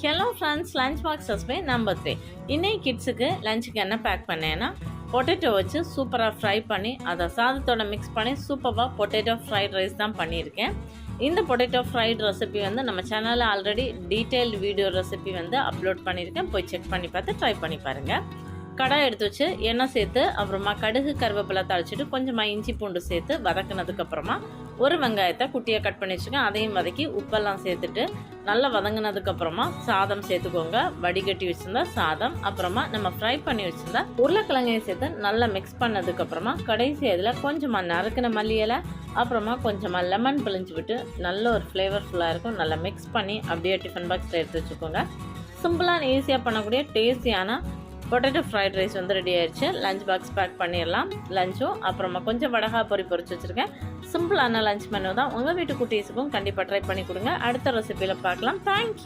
Hello friends, lunch box recipe number 3. இன்னைக்கு கிட்ஸுக்கு லஞ்சுக்கு என்ன பேக் பண்ணேன்னா, பொட்டேட்டோ வச்சு சூப்பராக ஃப்ரை பண்ணி அதை சாதத்தோட மிக்ஸ் பண்ணி சூப்பராக பொட்டேட்டோ ஃப்ரைட் ரைஸ் தான் பண்ணியிருக்கேன். இந்த பொட்டேட்டோ ஃப்ரைட் ரெசிபி வந்து நம்ம சேனலில் ஆல்ரெடி டீட்டெயில்டு வீடியோ ரெசிபி வந்து அப்லோட் பண்ணியிருக்கேன். போய் செக் பண்ணி பார்த்து ட்ரை பண்ணி பாருங்கள். கடாய் எடுத்து வச்சு எண்ணெய் சேர்த்து அப்புறமா கடுகு கருவேப்பிலை தாளிச்சிட்டு கொஞ்சமாக இஞ்சி பூண்டு சேர்த்து வதக்கினதுக்கப்புறமா ஒரு வெங்காயத்தை குட்டியாக கட் பண்ணி வச்சுக்கேன். அதையும் வதக்கி உப்பெல்லாம் சேர்த்துட்டு நல்லா வதங்கினதுக்கப்புறமா சாதம் சேர்த்துக்கோங்க. வடிகட்டி வச்சுருந்தா சாதம், அப்புறமா நம்ம ஃப்ரை பண்ணி வச்சுருந்தா உருளைக்கிழங்கையும் சேர்த்து நல்லா மிக்ஸ் பண்ணதுக்கப்புறமா கடைசி இதில் கொஞ்சமாக நறுக்கின மல்லி இலை, அப்புறமா கொஞ்சமாக லெமன் பிழிஞ்சு விட்டு நல்ல ஒரு ஃப்ளேவர்ஃபுல்லாக இருக்கும். நல்லா மிக்ஸ் பண்ணி அப்படியே டிஃபன் பாக்ஸில் எடுத்து வச்சுக்கோங்க. சிம்பிளான ஈஸியாக பண்ணக்கூடிய டேஸ்டியான பொட்டேட்டோ ஃப்ரைட் ரைஸ் வந்து ரெடி ஆயிடுச்சு. லஞ்ச் பாக்ஸ் பேக் பண்ணிடலாம். லஞ்சும் அப்புறமா கொஞ்சம் வடகா பொரிச்சு வச்சுருக்கேன். சிம்பிளான லஞ்ச் மெனு தான். உங்கள் வீட்டு குட்டீஸுக்கும் கண்டிப்பாக ட்ரை பண்ணி கொடுங்க. அடுத்த ரெசிபியில் பார்க்கலாம். தேங்க்யூ.